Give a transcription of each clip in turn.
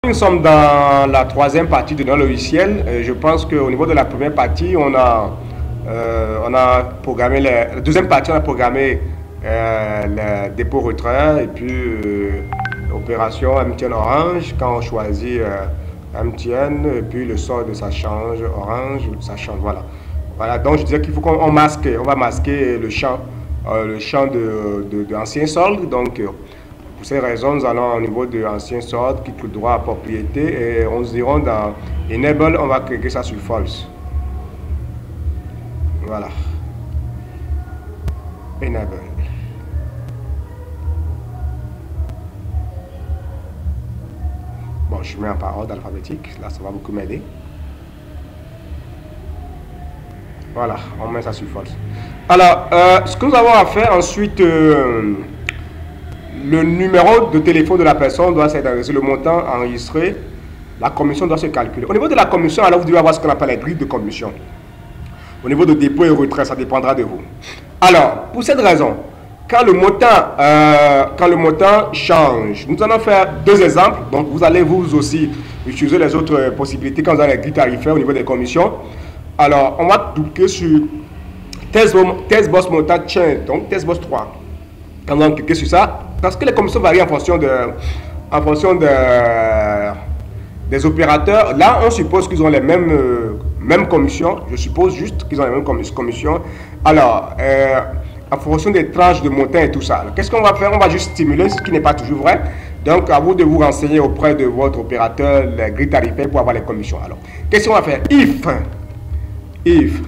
Nous sommes dans la troisième partie de notre logiciel. Je pense qu'au niveau de la première partie, on a programmé la deuxième partie, on a programmé le dépôt-retrait et puis opération MTN Orange. Quand on choisit MTN et puis le solde ça change, Orange ça change, voilà. Voilà, donc je disais qu'il faut qu'on masque, on va masquer le champ de ancien solde. Donc pour ces raisons, nous allons au niveau de ancien solde, clic droit à propriété et on se dira dans Enable, on va cliquer ça sur False. Voilà. Enable. Bon, je mets en parole alphabétique, là ça va beaucoup m'aider. Voilà, on met ça sur False. Alors, ce que nous avons à faire ensuite, le numéro de téléphone de la personne doit s'être enregistré, le montant enregistré, la commission doit se calculer. Au niveau de la commission, alors vous devez avoir ce qu'on appelle les grilles de commission. Au niveau de dépôt et retrait, ça dépendra de vous. Alors, pour cette raison, quand le montant change, nous allons faire deux exemples. Donc, vous allez vous aussi utiliser les autres possibilités quand vous avez les grilles tarifaires au niveau des commissions. Alors, on va cliquer sur Test Boss Montant Change, donc Test Boss 3. Quand on va cliquer sur ça, parce que les commissions varient en fonction des opérateurs. Là, on suppose qu'ils ont les mêmes commissions. Je suppose juste qu'ils ont les mêmes commissions. Alors, en fonction des tranches de montant et tout ça. Qu'est-ce qu'on va faire? On va juste stimuler, ce qui n'est pas toujours vrai. Donc, à vous de vous renseigner auprès de votre opérateur, les grilles tarifaires pour avoir les commissions. Alors, qu'est-ce qu'on va faire? If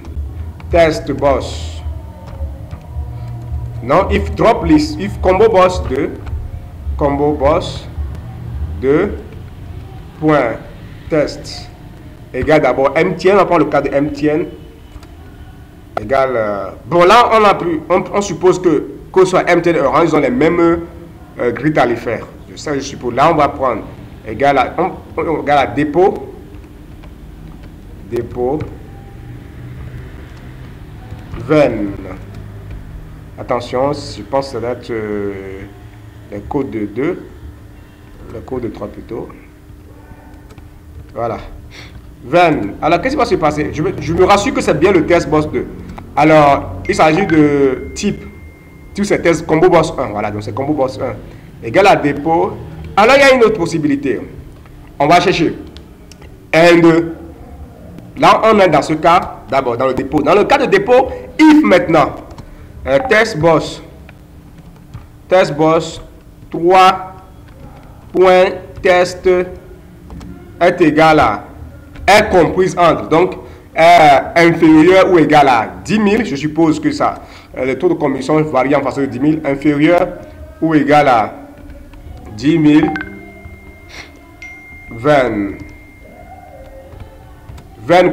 test boss. Non, if drop list, if combo boss 2 point test égale d'abord MTN, on va prendre le cas de MTN égale bon là on suppose que ce soit MTN et Orange, ils ont les mêmes grilles tarifaires. Ça je suppose. Là on va prendre égale à dépôt VEN. Attention, je pense que ça doit être le code de 2, le code de 3 plutôt. Voilà. 20. Alors, qu'est-ce qui va se passer? Je me rassure que c'est bien le test boss 2. Alors, il s'agit de type c'est test combo boss 1. Voilà, donc c'est combo boss 1. Égal à dépôt. Alors, il y a une autre possibilité. On va chercher N2. Là, on est dans ce cas, d'abord, dans le dépôt. Dans le cas de dépôt, if maintenant. Test boss 3 point test est égal à est comprise entre donc inférieur ou égal à 10 000. Je suppose que ça le taux de commission varie en façon de 10 000, inférieur ou égal à 10 000 20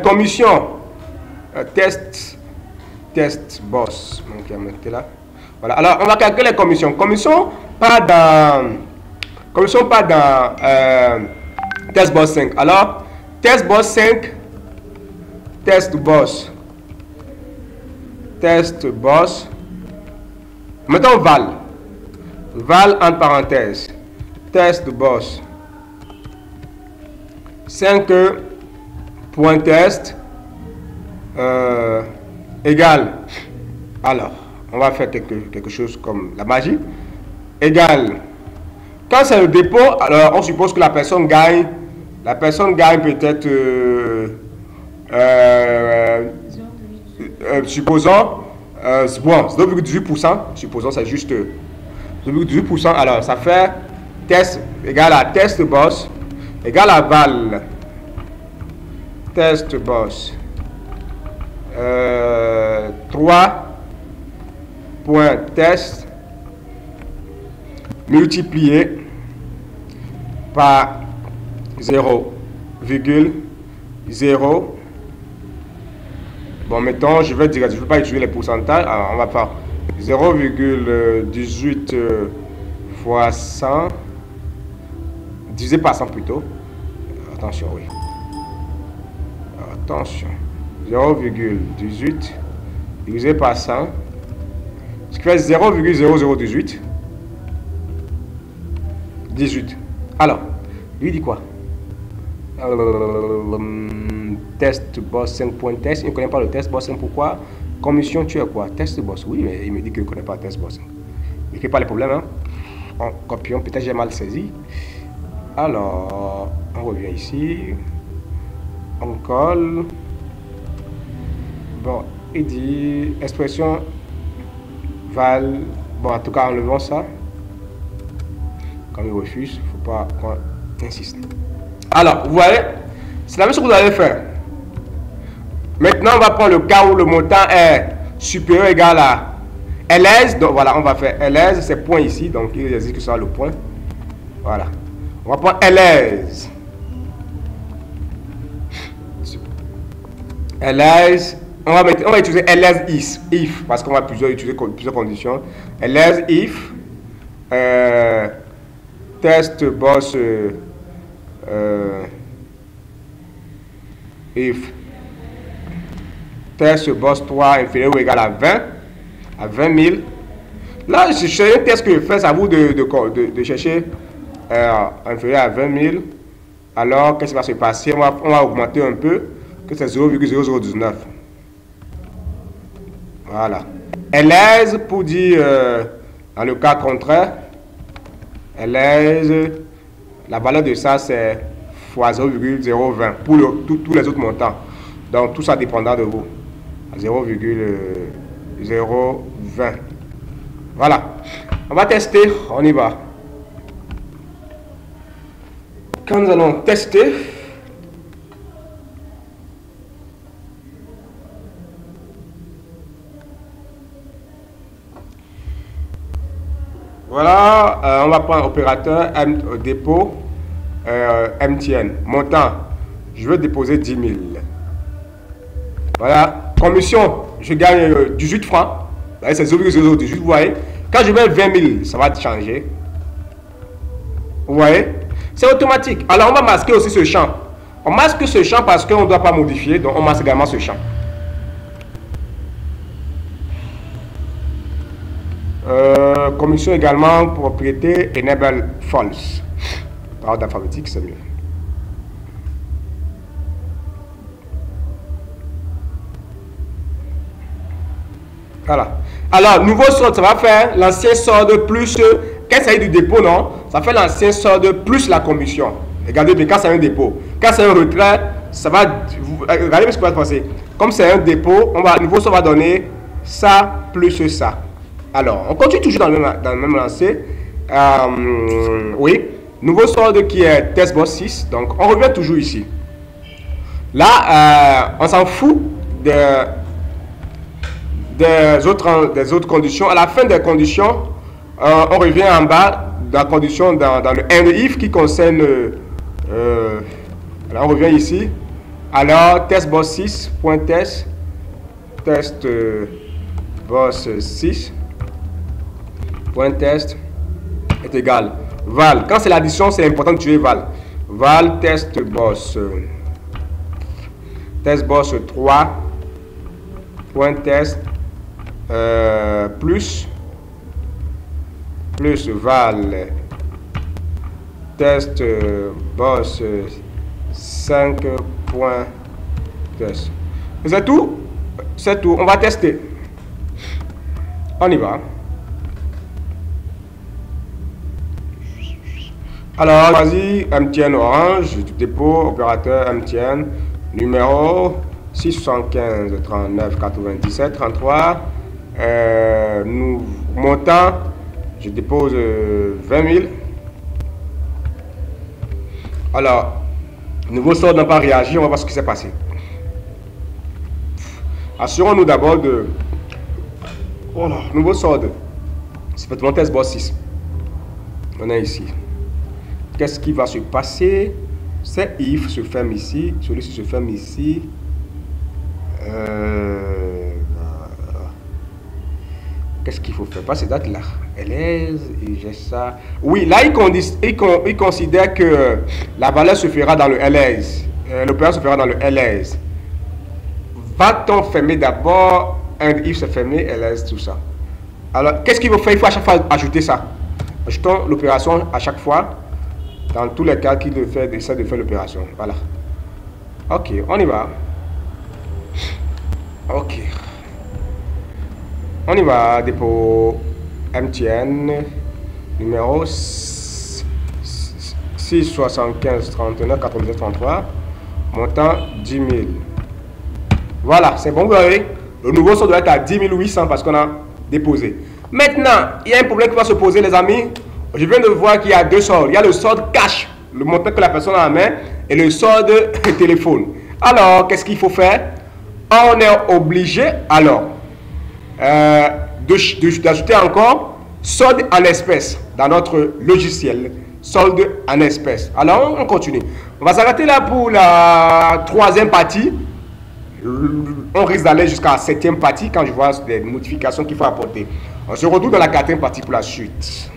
commission test boss. Donc, là. Voilà. Alors, on va calculer les commissions. Commission pas dans test boss 5. Alors, test boss 5, test boss. Mettons val entre parenthèses. Test boss 5 point test égal. Alors, on va faire quelque chose comme la magie. Égal. Quand c'est le dépôt, alors on suppose que la personne gagne peut-être supposons bon, 0,18%, supposons c'est juste 0,18%. Alors ça fait test égal à test boss égal à val test boss 3 point test multiplié par 0,0. Bon, mettons, je vais pas utiliser les pourcentages. Alors, on va faire 0,18 fois 100 divisé par 100 plutôt. Attention, oui. Attention. 0,18 divisé par 100, ce qui fait 0,0018. 18. Alors, lui dit quoi? Test boss 5 points test. Il ne connaît pas le test boss 5. Pourquoi? Commission, tu es quoi? Test boss. Oui, mais il me dit qu'il ne connaît pas test boss. Il ne fait pas les problèmes. Hein? En copiant, peut-être j'ai mal saisi. Alors, on revient ici. On colle. Bon, il dit expression val. Bon, en tout cas, enlevons ça. Quand il refuse, il ne faut pas qu'on insiste. Alors, vous voyez, c'est la même chose que vous allez faire. Maintenant, on va prendre le cas où le montant est supérieur ou égal à ls. Donc voilà, on va faire ls, c'est point ici. Donc il existe que ça le point. Voilà. On va prendre ls. Ls. On va utiliser ls if parce qu'on va utiliser plusieurs conditions. Ls if test boss if test boss 3 inférieur ou égal à 20 000. Là, c'est un test que je fais, c'est à vous de chercher inférieur à 20 000. Alors, qu'est-ce qui va se passer? On va augmenter un peu, que c'est 0,0019. Voilà. ls pour dire, dans le cas contraire, ls, la valeur de ça, c'est fois 0,020 pour tous les autres montants. Donc, tout ça dépendra de vous. 0,020. Voilà. On va tester. On y va. Quand nous allons tester, voilà, on va prendre opérateur dépôt MTN. Montant, je veux déposer 10 000. Voilà, commission, je gagne 18 francs. C'est 0,018, vous voyez. Quand je mets 20 000, ça va changer. Vous voyez, c'est automatique. Alors, on va masquer aussi ce champ. On masque ce champ parce qu'on ne doit pas modifier. Donc, on masque également ce champ. Commission également, propriété, enable false. Parole d'informatique, c'est mieux. Voilà. Alors, nouveau solde, ça va faire l'ancien solde plus, quand ça est du dépôt, non? Ça fait l'ancien solde plus la commission. Regardez bien, quand c'est un dépôt. Quand c'est un retrait, ça va, regardez ce qui va se passer. Comme c'est un dépôt, nouveau solde va donner ça plus ça. Alors, on continue toujours dans le même lancé. Oui, nouveau solde qui est test boss 6. Donc, on revient toujours ici. Là, on s'en fout des autres conditions. À la fin des conditions, on revient en bas dans la condition dans le end if qui concerne. Alors, on revient ici. Alors, test boss 6, point test boss 6. Point test est égal val. Quand c'est l'addition, c'est important de tuer val. Val test boss 3 point test plus val test boss 5 point test. C'est tout. C'est tout. On va tester. On y va. Alors, vas-y, MTN Orange, dépôt, opérateur MTN, numéro 675 39 97 33. Montant, je dépose 20 000. Alors, nouveau solde n'a pas réagi, on va voir ce qui s'est passé. Assurons-nous d'abord de. Voilà, nouveau solde. C'est fait mon test boss 6. On est ici. Qu'est-ce qui va se passer? C'est if se ferme ici, celui-ci se ferme ici. Qu'est-ce qu'il faut faire? Pas ces dates là. LS, et j'ai ça. Oui, là, il considère que la valeur se fera dans le LS. L'opération se fera dans le LS. Va-t-on fermer d'abord un if se fermer, LS, tout ça. Alors, qu'est-ce qu'il faut faire? Il faut à chaque fois ajouter ça. Ajoutons l'opération à chaque fois. Dans tous les cas qu'il essaie de faire l'opération. Voilà. Ok, on y va. Ok. On y va. Dépôt MTN. Numéro 675 39 97 33. Montant 10 000. Voilà, c'est bon, vous voyez. Le nouveau solde doit être à 10 800 parce qu'on a déposé. Maintenant, il y a un problème qui va se poser, les amis. Je viens de voir qu'il y a deux soldes. Il y a le solde cash, le montant que la personne a en main, et le solde téléphone. Alors, qu'est-ce qu'il faut faire? On est obligé, alors, d'ajouter encore solde en espèces dans notre logiciel. Solde en espèces. Alors, on continue. On va s'arrêter là pour la troisième partie. On risque d'aller jusqu'à la septième partie quand je vois des modifications qu'il faut apporter. On se retrouve dans la quatrième partie pour la suite.